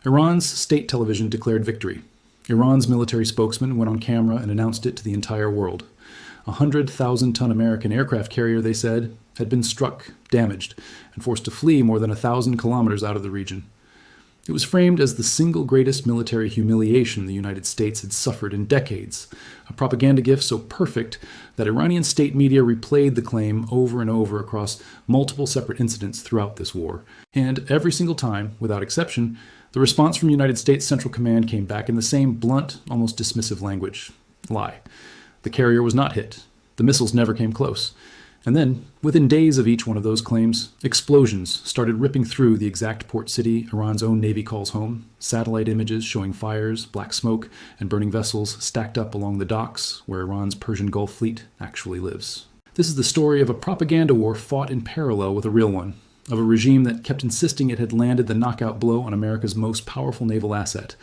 Iran's state television declared victory. Iran's military spokesman went on camera and announced it to the entire world. A 100,000-ton American aircraft carrier, they said, had been struck, damaged, and forced to flee more than 1,000 kilometers out of the region. It was framed as the single greatest military humiliation the United States had suffered in decades, a propaganda gift so perfect that Iranian state media replayed the claim over and over across multiple separate incidents throughout this war. And every single time, without exception, the response from United States Central Command came back in the same blunt, almost dismissive language. Lie. The carrier was not hit. The missiles never came close. And then, within days of each one of those claims, explosions started ripping through the exact port city Iran's own Navy calls home, satellite images showing fires, black smoke, and burning vessels stacked up along the docks where Iran's Persian Gulf fleet actually lives. This is the story of a propaganda war fought in parallel with a real one, of a regime that kept insisting it had landed the knockout blow on America's most powerful naval asset,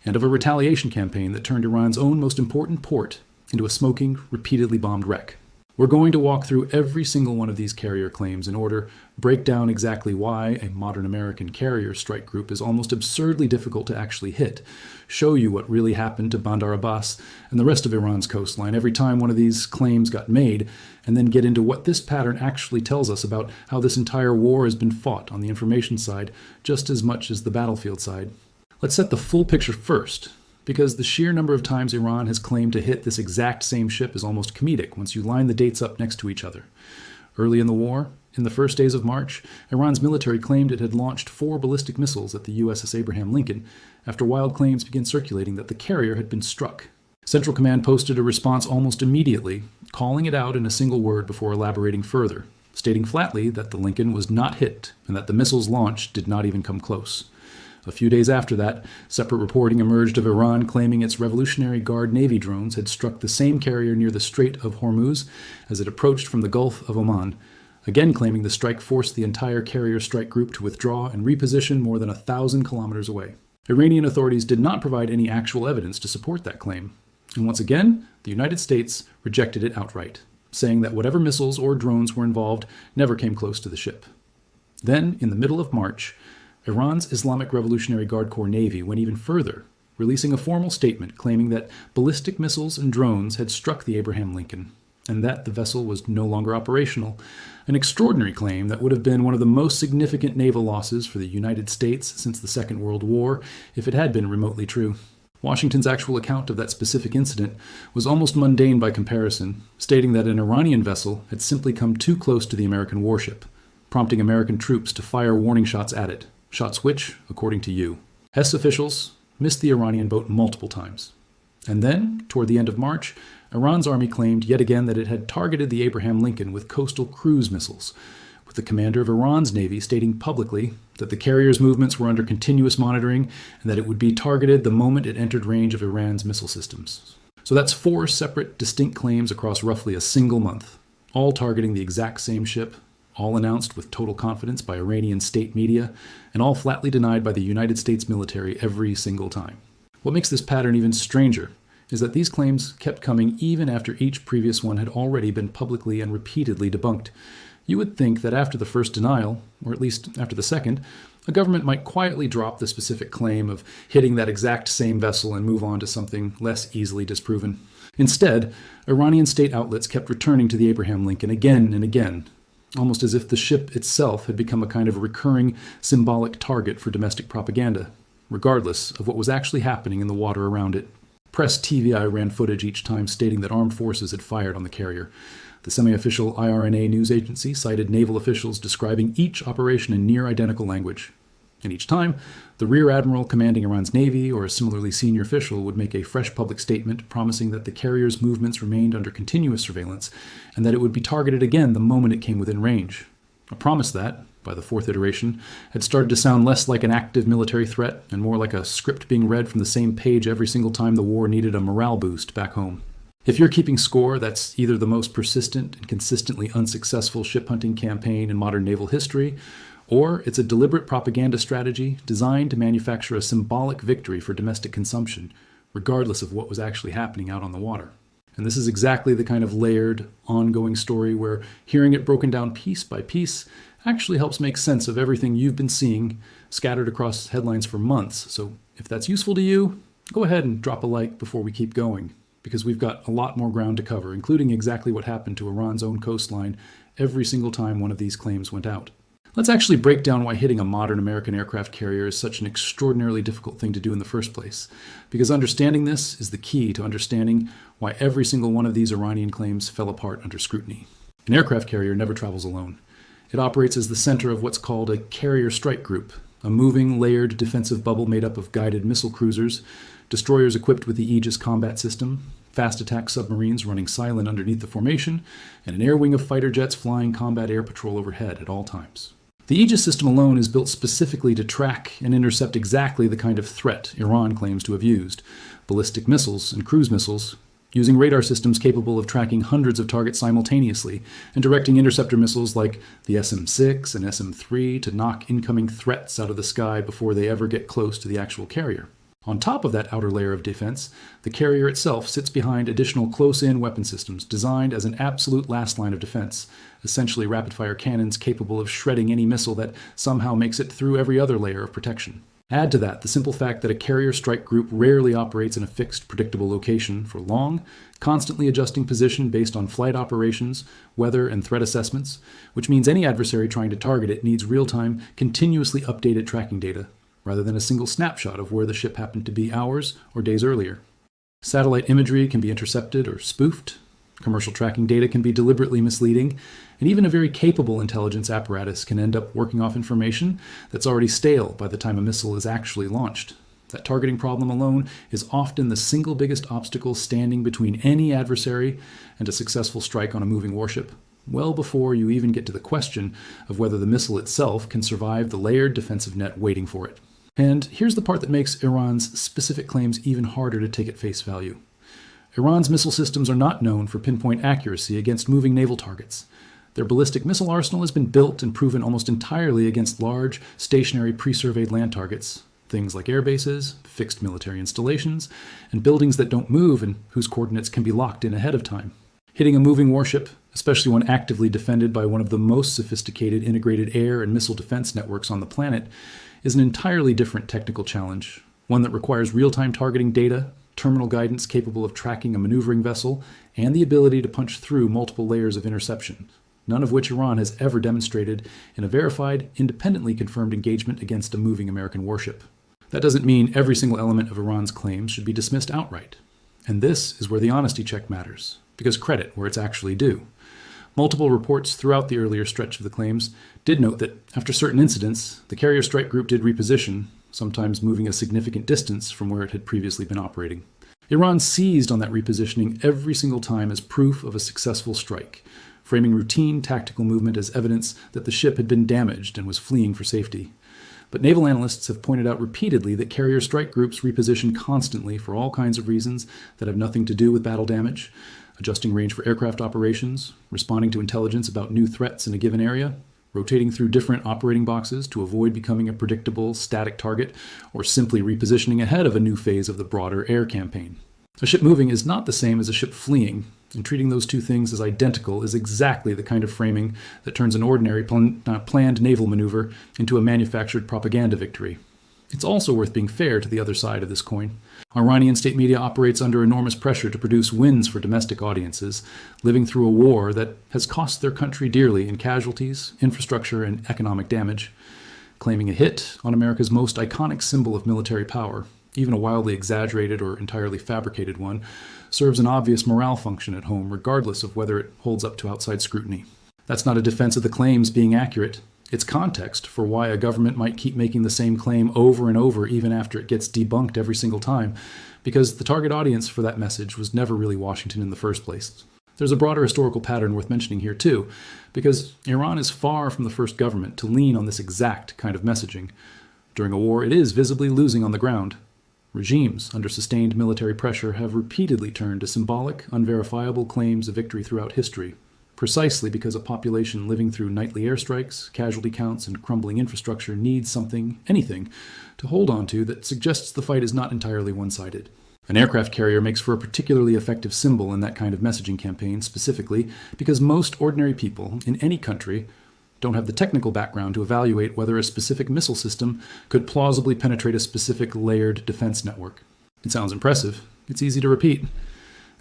and of a retaliation campaign that turned Iran's own most important port into a smoking, repeatedly bombed wreck. We're going to walk through every single one of these carrier claims in order, break down exactly why a modern American carrier strike group is almost absurdly difficult to actually hit, show you what really happened to Bandar Abbas and the rest of Iran's coastline every time one of these claims got made, and then get into what this pattern actually tells us about how this entire war has been fought on the information side just as much as the battlefield side. Let's set the full picture first, because the sheer number of times Iran has claimed to hit this exact same ship is almost comedic once you line the dates up next to each other. Early in the war, in the first days of March, Iran's military claimed it had launched 4 ballistic missiles at the U.S Abraham Lincoln after wild claims began circulating that the carrier had been struck. Central Command posted a response almost immediately, calling it out in a single word before elaborating further, stating flatly that the Lincoln was not hit and that the missiles launched did not even come close. A few days after that, separate reporting emerged of Iran claiming its Revolutionary Guard Navy drones had struck the same carrier near the Strait of Hormuz as it approached from the Gulf of Oman, again claiming the strike forced the entire carrier strike group to withdraw and reposition more than 1,000 kilometers away. Iranian authorities did not provide any actual evidence to support that claim, and once again, the United States rejected it outright, saying that whatever missiles or drones were involved never came close to the ship. Then, in the middle of March, Iran's Islamic Revolutionary Guard Corps Navy went even further, releasing a formal statement claiming that ballistic missiles and drones had struck the Abraham Lincoln, and that the vessel was no longer operational, an extraordinary claim that would have been one of the most significant naval losses for the United States since the Second World War if it had been remotely true. Washington's actual account of that specific incident was almost mundane by comparison, stating that an Iranian vessel had simply come too close to the American warship, prompting American troops to fire warning shots at it. Shots which, according to U.S officials, missed the Iranian boat multiple times. And then, toward the end of March, Iran's army claimed yet again that it had targeted the Abraham Lincoln with coastal cruise missiles, with the commander of Iran's navy stating publicly that the carrier's movements were under continuous monitoring and that it would be targeted the moment it entered range of Iran's missile systems. So that's 4 separate, distinct claims across roughly a single month, all targeting the exact same ship, all announced with total confidence by Iranian state media, and all flatly denied by the United States military every single time. What makes this pattern even stranger is that these claims kept coming even after each previous one had already been publicly and repeatedly debunked. You would think that after the first denial, or at least after the second, a government might quietly drop the specific claim of hitting that exact same vessel and move on to something less easily disproven. Instead, Iranian state outlets kept returning to the Abraham Lincoln again and again, almost as if the ship itself had become a kind of recurring symbolic target for domestic propaganda, regardless of what was actually happening in the water around it. Press TVI ran footage each time stating that armed forces had fired on the carrier. The semi-official IRNA news agency cited naval officials describing each operation in near-identical language. And each time, the Rear Admiral commanding Iran's Navy or a similarly senior official would make a fresh public statement promising that the carrier's movements remained under continuous surveillance and that it would be targeted again the moment it came within range. A promise that, by the 4th iteration, had started to sound less like an active military threat and more like a script being read from the same page every single time the war needed a morale boost back home. If you're keeping score, that's either the most persistent and consistently unsuccessful ship-hunting campaign in modern naval history, or it's a deliberate propaganda strategy designed to manufacture a symbolic victory for domestic consumption, regardless of what was actually happening out on the water. And this is exactly the kind of layered, ongoing story where hearing it broken down piece by piece actually helps make sense of everything you've been seeing scattered across headlines for months. So if that's useful to you, go ahead and drop a like before we keep going, because we've got a lot more ground to cover, including exactly what happened to Iran's own coastline every single time one of these claims went out. Let's actually break down why hitting a modern American aircraft carrier is such an extraordinarily difficult thing to do in the first place, because understanding this is the key to understanding why every single one of these Iranian claims fell apart under scrutiny. An aircraft carrier never travels alone. It operates as the center of what's called a carrier strike group, a moving, layered defensive bubble made up of guided missile cruisers, destroyers equipped with the Aegis combat system, fast attack submarines running silent underneath the formation, and an air wing of fighter jets flying combat air patrol overhead at all times. The Aegis system alone is built specifically to track and intercept exactly the kind of threat Iran claims to have used: ballistic missiles and cruise missiles, using radar systems capable of tracking hundreds of targets simultaneously and directing interceptor missiles like the SM-6 and SM-3 to knock incoming threats out of the sky before they ever get close to the actual carrier. On top of that outer layer of defense, the carrier itself sits behind additional close-in weapon systems designed as an absolute last line of defense, essentially rapid-fire cannons capable of shredding any missile that somehow makes it through every other layer of protection. Add to that the simple fact that a carrier strike group rarely operates in a fixed, predictable location for long, constantly adjusting position based on flight operations, weather, and threat assessments, which means any adversary trying to target it needs real-time, continuously updated tracking data, rather than a single snapshot of where the ship happened to be hours or days earlier. Satellite imagery can be intercepted or spoofed. Commercial tracking data can be deliberately misleading, and even a very capable intelligence apparatus can end up working off information that's already stale by the time a missile is actually launched. That targeting problem alone is often the single biggest obstacle standing between any adversary and a successful strike on a moving warship, well before you even get to the question of whether the missile itself can survive the layered defensive net waiting for it. And here's the part that makes Iran's specific claims even harder to take at face value. Iran's missile systems are not known for pinpoint accuracy against moving naval targets. Their ballistic missile arsenal has been built and proven almost entirely against large, stationary, pre-surveyed land targets, things like air bases, fixed military installations, and buildings that don't move and whose coordinates can be locked in ahead of time. Hitting a moving warship, especially one actively defended by one of the most sophisticated integrated air and missile defense networks on the planet, is an entirely different technical challenge, one that requires real-time targeting data, terminal guidance capable of tracking a maneuvering vessel, and the ability to punch through multiple layers of interception, none of which Iran has ever demonstrated in a verified, independently confirmed engagement against a moving American warship. That doesn't mean every single element of Iran's claims should be dismissed outright. And this is where the honesty check matters, because credit where it's actually due. Multiple reports throughout the earlier stretch of the claims did note that after certain incidents, the carrier strike group did reposition, sometimes moving a significant distance from where it had previously been operating. Iran seized on that repositioning every single time as proof of a successful strike, framing routine tactical movement as evidence that the ship had been damaged and was fleeing for safety. But naval analysts have pointed out repeatedly that carrier strike groups reposition constantly for all kinds of reasons that have nothing to do with battle damage: adjusting range for aircraft operations, responding to intelligence about new threats in a given area, rotating through different operating boxes to avoid becoming a predictable, static target, or simply repositioning ahead of a new phase of the broader air campaign. A ship moving is not the same as a ship fleeing, and treating those two things as identical is exactly the kind of framing that turns an ordinary planned naval maneuver into a manufactured propaganda victory. It's also worth being fair to the other side of this coin. Iranian state media operates under enormous pressure to produce wins for domestic audiences, living through a war that has cost their country dearly in casualties, infrastructure, and economic damage. Claiming a hit on America's most iconic symbol of military power, even a wildly exaggerated or entirely fabricated one, serves an obvious morale function at home, regardless of whether it holds up to outside scrutiny. That's not a defense of the claims being accurate. It's context for why a government might keep making the same claim over and over even after it gets debunked every single time, because the target audience for that message was never really Washington in the first place. There's a broader historical pattern worth mentioning here too, because Iran is far from the first government to lean on this exact kind of messaging. During a war, it is visibly losing on the ground. Regimes under sustained military pressure have repeatedly turned to symbolic, unverifiable claims of victory throughout history, precisely because a population living through nightly airstrikes, casualty counts, and crumbling infrastructure needs something, anything, to hold on to that suggests the fight is not entirely one-sided. An aircraft carrier makes for a particularly effective symbol in that kind of messaging campaign, specifically because most ordinary people in any country don't have the technical background to evaluate whether a specific missile system could plausibly penetrate a specific layered defense network. It sounds impressive. It's easy to repeat.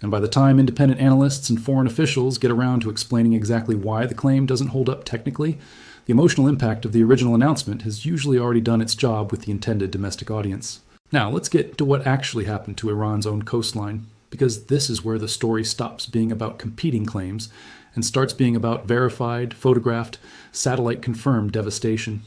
And by the time independent analysts and foreign officials get around to explaining exactly why the claim doesn't hold up technically, the emotional impact of the original announcement has usually already done its job with the intended domestic audience. Now, let's get to what actually happened to Iran's own coastline, because this is where the story stops being about competing claims and starts being about verified, photographed, satellite-confirmed devastation.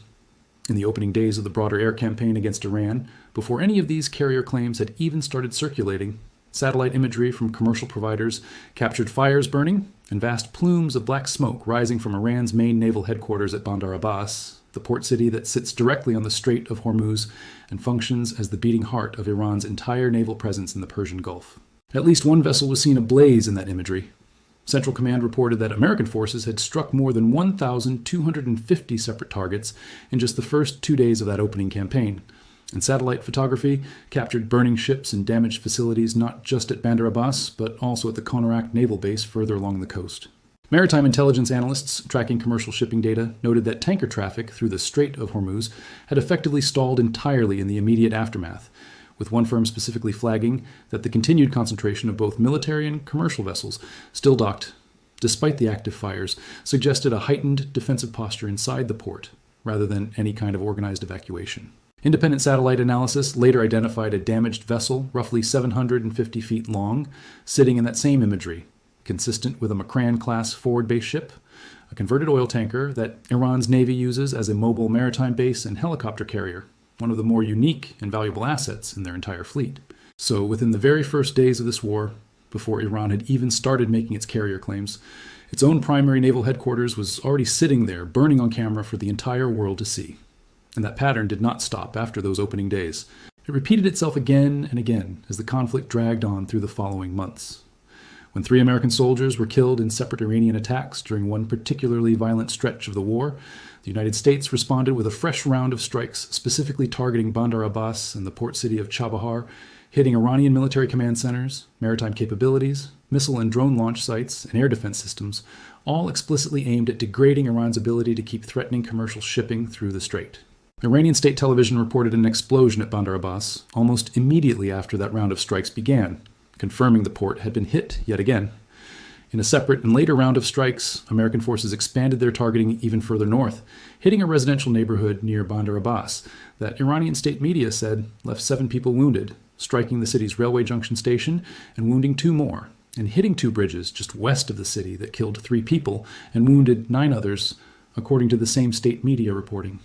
In the opening days of the broader air campaign against Iran, before any of these carrier claims had even started circulating, satellite imagery from commercial providers captured fires burning and vast plumes of black smoke rising from Iran's main naval headquarters at Bandar Abbas, the port city that sits directly on the Strait of Hormuz and functions as the beating heart of Iran's entire naval presence in the Persian Gulf. At least one vessel was seen ablaze in that imagery. Central Command reported that American forces had struck more than 1,250 separate targets in just the first 2 days of that opening campaign. And satellite photography captured burning ships and damaged facilities not just at Bandar Abbas, but also at the Konarak naval base further along the coast. Maritime intelligence analysts tracking commercial shipping data noted that tanker traffic through the Strait of Hormuz had effectively stalled entirely in the immediate aftermath, with one firm specifically flagging that the continued concentration of both military and commercial vessels still docked, despite the active fires, suggested a heightened defensive posture inside the port, rather than any kind of organized evacuation. Independent satellite analysis later identified a damaged vessel roughly 750 feet long, sitting in that same imagery, consistent with a Makran-class forward-based ship, a converted oil tanker that Iran's Navy uses as a mobile maritime base and helicopter carrier, one of the more unique and valuable assets in their entire fleet. So within the very first days of this war, before Iran had even started making its carrier claims, its own primary naval headquarters was already sitting there, burning on camera for the entire world to see. And that pattern did not stop after those opening days. It repeated itself again and again as the conflict dragged on through the following months. When 3 American soldiers were killed in separate Iranian attacks during one particularly violent stretch of the war, the United States responded with a fresh round of strikes specifically targeting Bandar Abbas and the port city of Chabahar, hitting Iranian military command centers, maritime capabilities, missile and drone launch sites, and air defense systems, all explicitly aimed at degrading Iran's ability to keep threatening commercial shipping through the strait. Iranian state television reported an explosion at Bandar Abbas almost immediately after that round of strikes began, confirming the port had been hit yet again. In a separate and later round of strikes, American forces expanded their targeting even further north, hitting a residential neighborhood near Bandar Abbas that Iranian state media said left 7 people wounded, striking the city's railway junction station and wounding 2 more, and hitting 2 bridges just west of the city that killed 3 people and wounded 9 others, according to the same state media reporting.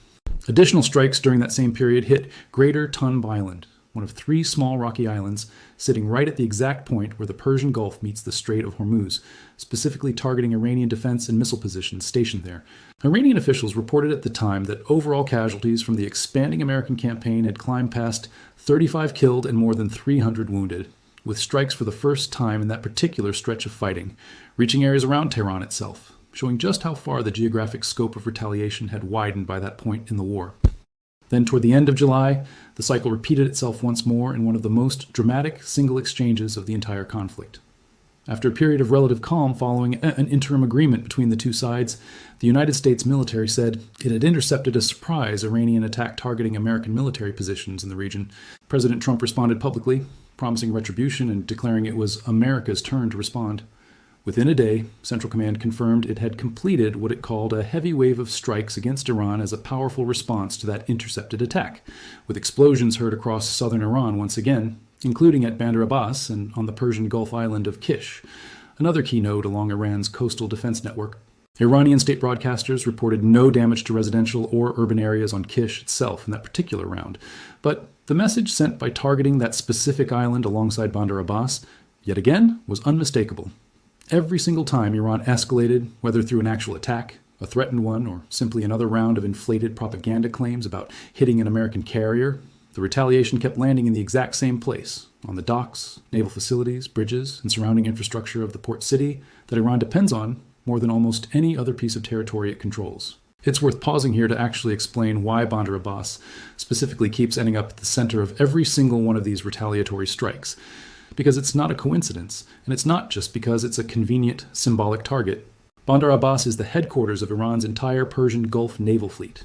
Additional strikes during that same period hit Greater Tunb Island, one of 3 small rocky islands sitting right at the exact point where the Persian Gulf meets the Strait of Hormuz, specifically targeting Iranian defense and missile positions stationed there. Iranian officials reported at the time that overall casualties from the expanding American campaign had climbed past 35 killed and more than 300 wounded, with strikes for the first time in that particular stretch of fighting, reaching areas around Tehran itself, showing just how far the geographic scope of retaliation had widened by that point in the war. Then, toward the end of July, the cycle repeated itself once more in one of the most dramatic single exchanges of the entire conflict. After a period of relative calm following an interim agreement between the 2 sides, the United States military said it had intercepted a surprise Iranian attack targeting American military positions in the region. President Trump responded publicly, promising retribution and declaring it was America's turn to respond. Within a day, Central Command confirmed it had completed what it called a heavy wave of strikes against Iran as a powerful response to that intercepted attack, with explosions heard across southern Iran once again, including at Bandar Abbas and on the Persian Gulf island of Kish, another key node along Iran's coastal defense network. Iranian state broadcasters reported no damage to residential or urban areas on Kish itself in that particular round, but the message sent by targeting that specific island alongside Bandar Abbas, yet again, was unmistakable. Every single time Iran escalated, whether through an actual attack, a threatened one, or simply another round of inflated propaganda claims about hitting an American carrier, the retaliation kept landing in the exact same place, on the docks, naval facilities, bridges, and surrounding infrastructure of the port city that Iran depends on more than almost any other piece of territory it controls. It's worth pausing here to actually explain why Bandar Abbas specifically keeps ending up at the center of every single one of these retaliatory strikes, because it's not a coincidence, and it's not just because it's a convenient, symbolic target. Bandar Abbas is the headquarters of Iran's entire Persian Gulf naval fleet.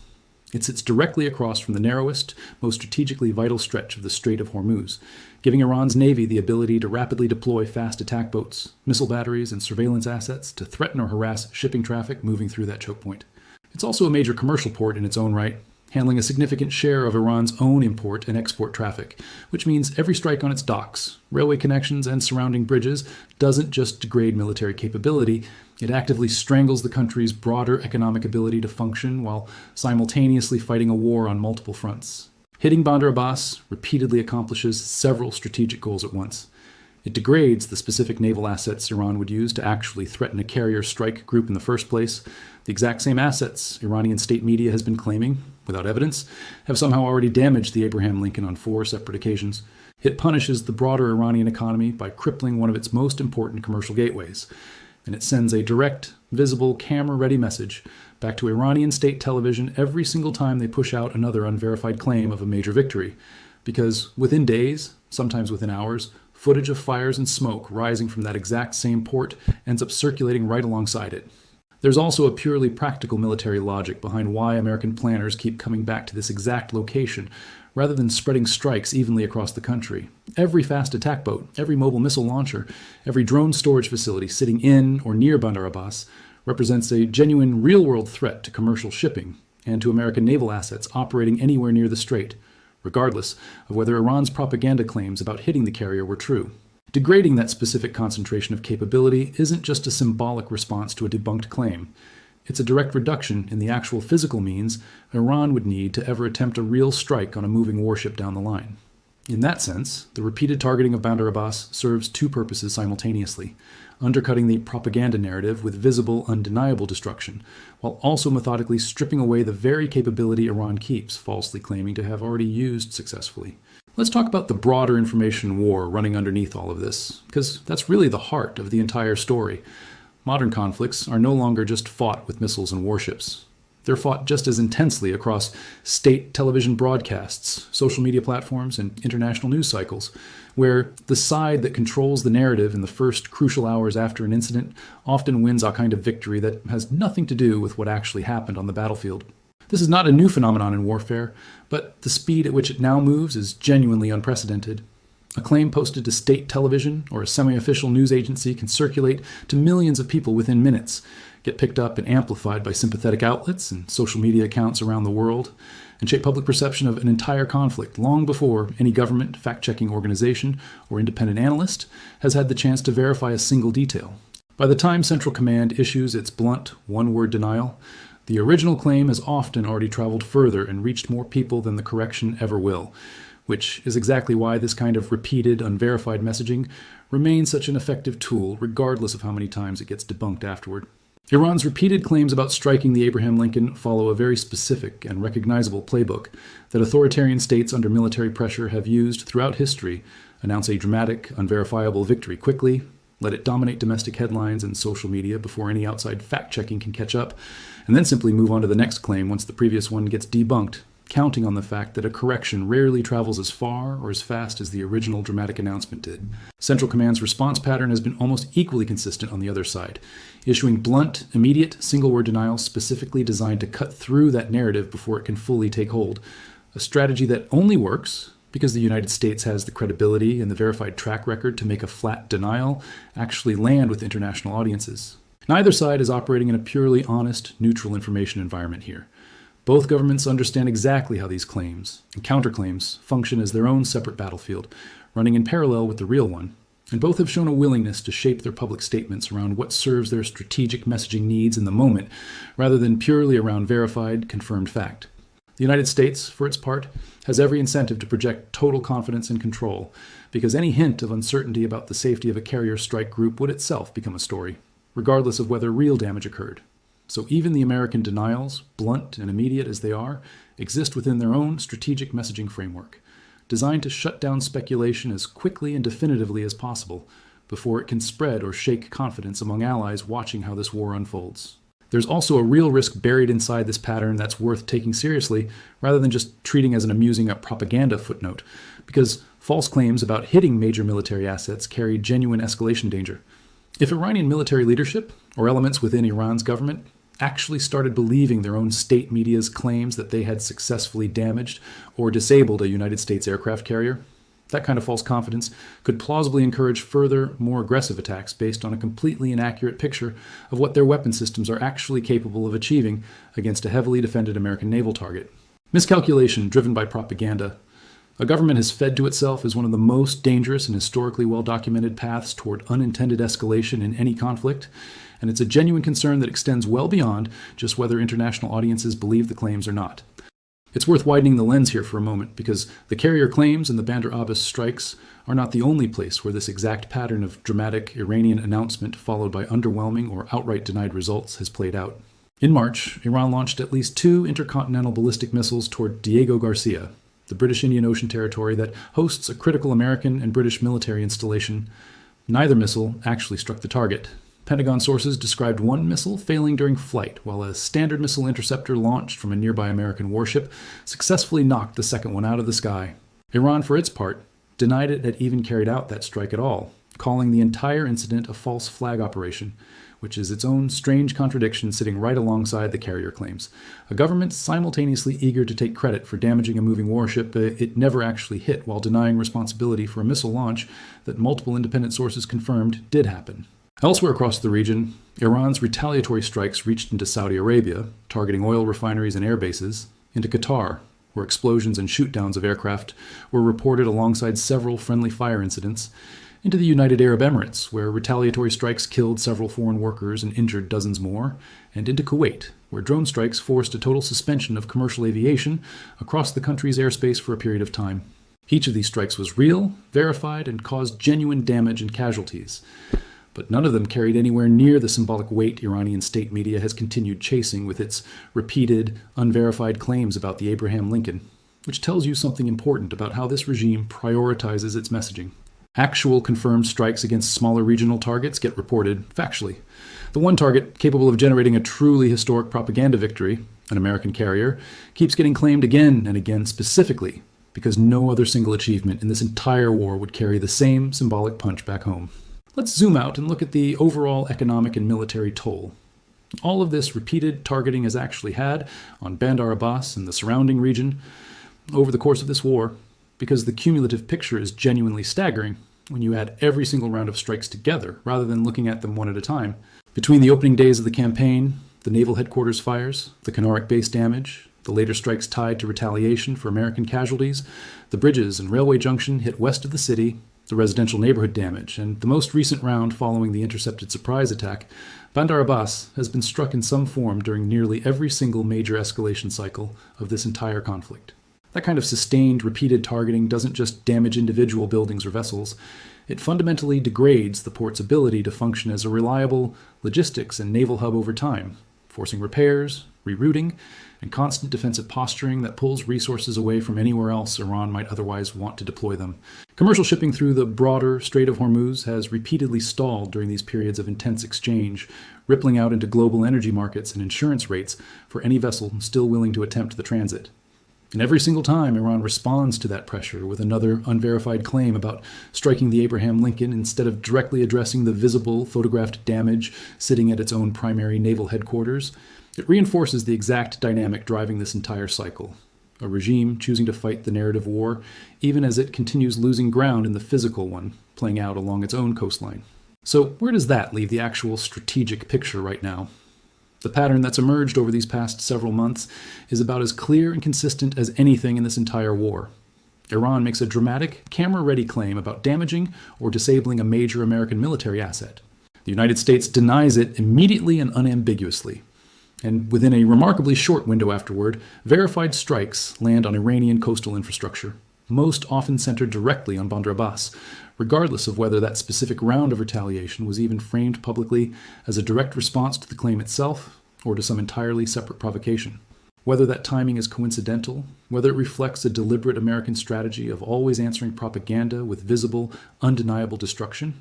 It sits directly across from the narrowest, most strategically vital stretch of the Strait of Hormuz, giving Iran's navy the ability to rapidly deploy fast attack boats, missile batteries, and surveillance assets to threaten or harass shipping traffic moving through that choke point. It's also a major commercial port in its own right, handling a significant share of Iran's own import and export traffic, which means every strike on its docks, railway connections, and surrounding bridges doesn't just degrade military capability, it actively strangles the country's broader economic ability to function while simultaneously fighting a war on multiple fronts. Hitting Bandar Abbas repeatedly accomplishes several strategic goals at once. It degrades the specific naval assets Iran would use to actually threaten a carrier strike group in the first place. The exact same assets Iranian state media has been claiming, without evidence, have somehow already damaged the Abraham Lincoln on 4 separate occasions. It punishes the broader Iranian economy by crippling one of its most important commercial gateways. And it sends a direct, visible, camera-ready message back to Iranian state television every single time they push out another unverified claim of a major victory. Because within days, sometimes within hours, footage of fires and smoke rising from that exact same port ends up circulating right alongside it. There's also a purely practical military logic behind why American planners keep coming back to this exact location, rather than spreading strikes evenly across the country. Every fast attack boat, every mobile missile launcher, every drone storage facility sitting in or near Bandar Abbas represents a genuine real-world threat to commercial shipping and to American naval assets operating anywhere near the strait, regardless of whether Iran's propaganda claims about hitting the carrier were true. Degrading that specific concentration of capability isn't just a symbolic response to a debunked claim. It's a direct reduction in the actual physical means Iran would need to ever attempt a real strike on a moving warship down the line. In that sense, the repeated targeting of Bandar Abbas serves 2 purposes simultaneously: undercutting the propaganda narrative with visible, undeniable destruction, while also methodically stripping away the very capability Iran keeps falsely claiming to have already used successfully. Let's talk about the broader information war running underneath all of this, because that's really the heart of the entire story. Modern conflicts are no longer just fought with missiles and warships. They're fought just as intensely across state television broadcasts, social media platforms, and international news cycles, where the side that controls the narrative in the first crucial hours after an incident often wins a kind of victory that has nothing to do with what actually happened on the battlefield. This is not a new phenomenon in warfare, but the speed at which it now moves is genuinely unprecedented. A claim posted to state television or a semi-official news agency can circulate to millions of people within minutes, get picked up and amplified by sympathetic outlets and social media accounts around the world, and shape public perception of an entire conflict long before any government, fact-checking organization, or independent analyst has had the chance to verify a single detail. By the time Central Command issues its blunt, one-word denial, the original claim has often already traveled further and reached more people than the correction ever will, which is exactly why this kind of repeated, unverified messaging remains such an effective tool, regardless of how many times it gets debunked afterward. Iran's repeated claims about striking the Abraham Lincoln follow a very specific and recognizable playbook that authoritarian states under military pressure have used throughout history: announce a dramatic, unverifiable victory quickly, let it dominate domestic headlines and social media before any outside fact-checking can catch up, and then simply move on to the next claim once the previous one gets debunked, counting on the fact that a correction rarely travels as far or as fast as the original dramatic announcement did. Central Command's response pattern has been almost equally consistent on the other side, issuing blunt, immediate, single-word denials specifically designed to cut through that narrative before it can fully take hold, a strategy that only works because the United States has the credibility and the verified track record to make a flat denial actually land with international audiences. Neither side is operating in a purely honest, neutral information environment here. Both governments understand exactly how these claims and counterclaims function as their own separate battlefield, running in parallel with the real one, and both have shown a willingness to shape their public statements around what serves their strategic messaging needs in the moment, rather than purely around verified, confirmed fact. The United States, for its part, has every incentive to project total confidence and control, because any hint of uncertainty about the safety of a carrier strike group would itself become a story, regardless of whether real damage occurred. So even the American denials, blunt and immediate as they are, exist within their own strategic messaging framework, designed to shut down speculation as quickly and definitively as possible, before it can spread or shake confidence among allies watching how this war unfolds. There's also a real risk buried inside this pattern that's worth taking seriously, rather than just treating as an amusing propaganda footnote, because false claims about hitting major military assets carry genuine escalation danger. If Iranian military leadership, or elements within Iran's government actually started believing their own state media's claims that they had successfully damaged or disabled a United States aircraft carrier. That kind of false confidence could plausibly encourage further, more aggressive attacks based on a completely inaccurate picture of what their weapon systems are actually capable of achieving against a heavily defended American naval target. Miscalculation driven by propaganda. A government has fed to itself as one of the most dangerous and historically well-documented paths toward unintended escalation in any conflict, and it's a genuine concern that extends well beyond just whether international audiences believe the claims or not. It's worth widening the lens here for a moment, because the carrier claims and the Bandar Abbas strikes are not the only place where this exact pattern of dramatic Iranian announcement followed by underwhelming or outright denied results has played out. In March, Iran launched at least 2 intercontinental ballistic missiles toward Diego Garcia, the British Indian Ocean territory that hosts a critical American and British military installation. Neither missile actually struck the target. Pentagon sources described one missile failing during flight, while a Standard missile interceptor launched from a nearby American warship successfully knocked the second one out of the sky. Iran, for its part, denied it had even carried out that strike at all, calling the entire incident a false flag operation, which is its own strange contradiction sitting right alongside the carrier claims. A government simultaneously eager to take credit for damaging a moving warship it never actually hit, while denying responsibility for a missile launch that multiple independent sources confirmed did happen. Elsewhere across the region, Iran's retaliatory strikes reached into Saudi Arabia, targeting oil refineries and air bases, into Qatar, where explosions and shoot-downs of aircraft were reported alongside several friendly fire incidents, into the United Arab Emirates, where retaliatory strikes killed several foreign workers and injured dozens more, and into Kuwait, where drone strikes forced a total suspension of commercial aviation across the country's airspace for a period of time. Each of these strikes was real, verified, and caused genuine damage and casualties. But none of them carried anywhere near the symbolic weight Iranian state media has continued chasing with its repeated, unverified claims about the Abraham Lincoln, which tells you something important about how this regime prioritizes its messaging. Actual confirmed strikes against smaller regional targets get reported factually. The one target capable of generating a truly historic propaganda victory, an American carrier, keeps getting claimed again and again specifically because no other single achievement in this entire war would carry the same symbolic punch back home. Let's zoom out and look at the overall economic and military toll. All of this repeated targeting has actually had on Bandar Abbas and the surrounding region over the course of this war, because the cumulative picture is genuinely staggering when you add every single round of strikes together, rather than looking at them one at a time. Between the opening days of the campaign, the naval headquarters fires, the Canaric base damage, the later strikes tied to retaliation for American casualties, the bridges and railway junction hit west of the city, the residential neighborhood damage, and the most recent round following the intercepted surprise attack, Bandar Abbas has been struck in some form during nearly every single major escalation cycle of this entire conflict. That kind of sustained, repeated targeting doesn't just damage individual buildings or vessels, it fundamentally degrades the port's ability to function as a reliable logistics and naval hub over time, forcing repairs, rerouting, and constant defensive posturing that pulls resources away from anywhere else Iran might otherwise want to deploy them. Commercial shipping through the broader Strait of Hormuz has repeatedly stalled during these periods of intense exchange, rippling out into global energy markets and insurance rates for any vessel still willing to attempt the transit. And every single time, Iran responds to that pressure with another unverified claim about striking the Abraham Lincoln instead of directly addressing the visible, photographed damage sitting at its own primary naval headquarters. It reinforces the exact dynamic driving this entire cycle. A regime choosing to fight the narrative war, even as it continues losing ground in the physical one, playing out along its own coastline. So where does that leave the actual strategic picture right now? The pattern that's emerged over these past several months is about as clear and consistent as anything in this entire war. Iran makes a dramatic, camera-ready claim about damaging or disabling a major American military asset. The United States denies it immediately and unambiguously. And within a remarkably short window afterward, verified strikes land on Iranian coastal infrastructure, most often centered directly on Bandar Abbas, regardless of whether that specific round of retaliation was even framed publicly as a direct response to the claim itself or to some entirely separate provocation. Whether that timing is coincidental, whether it reflects a deliberate American strategy of always answering propaganda with visible, undeniable destruction,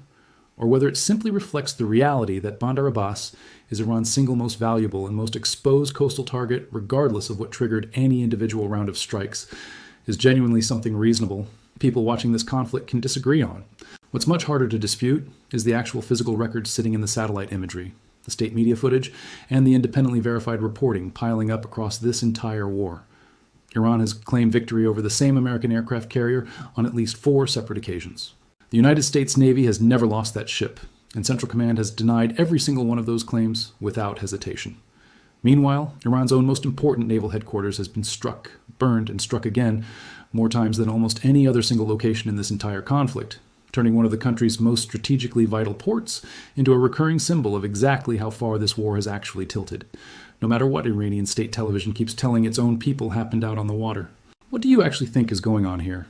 or whether it simply reflects the reality that Bandar Abbas is Iran's single most valuable and most exposed coastal target, regardless of what triggered any individual round of strikes, is genuinely something reasonable people watching this conflict can disagree on. What's much harder to dispute is the actual physical record sitting in the satellite imagery, the state media footage, and the independently verified reporting piling up across this entire war. Iran has claimed victory over the same American aircraft carrier on at least 4 separate occasions. The United States Navy has never lost that ship, and Central Command has denied every single one of those claims without hesitation. Meanwhile, Iran's own most important naval headquarters has been struck, burned, and struck again more times than almost any other single location in this entire conflict, turning one of the country's most strategically vital ports into a recurring symbol of exactly how far this war has actually tilted, no matter what Iranian state television keeps telling its own people happened out on the water. What do you actually think is going on here?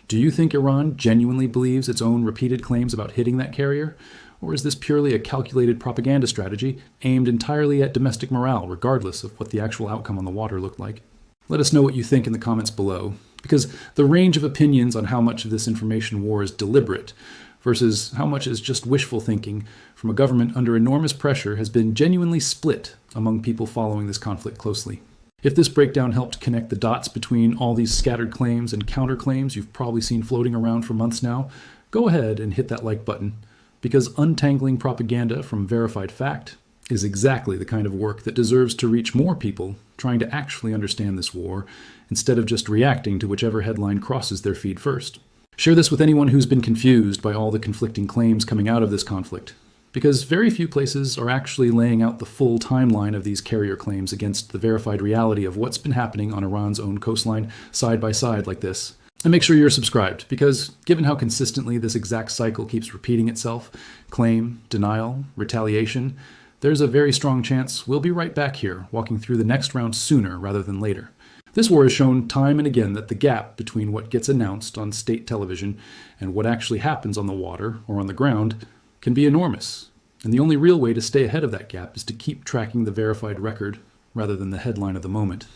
Do you think Iran genuinely believes its own repeated claims about hitting that carrier? Or is this purely a calculated propaganda strategy aimed entirely at domestic morale, regardless of what the actual outcome on the water looked like? Let us know what you think in the comments below, because the range of opinions on how much of this information war is deliberate versus how much is just wishful thinking from a government under enormous pressure has been genuinely split among people following this conflict closely. If this breakdown helped connect the dots between all these scattered claims and counterclaims you've probably seen floating around for months now, go ahead and hit that like button, because untangling propaganda from verified fact is exactly the kind of work that deserves to reach more people trying to actually understand this war, instead of just reacting to whichever headline crosses their feed first. Share this with anyone who's been confused by all the conflicting claims coming out of this conflict, because very few places are actually laying out the full timeline of these carrier claims against the verified reality of what's been happening on Iran's own coastline side by side like this. And make sure you're subscribed, because given how consistently this exact cycle keeps repeating itself, claim, denial, retaliation, there's a very strong chance we'll be right back here walking through the next round sooner rather than later. This war has shown time and again that the gap between what gets announced on state television and what actually happens on the water or on the ground can be enormous. And the only real way to stay ahead of that gap is to keep tracking the verified record rather than the headline of the moment.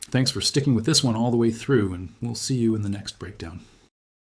Thanks for sticking with this one all the way through, and we'll see you in the next breakdown.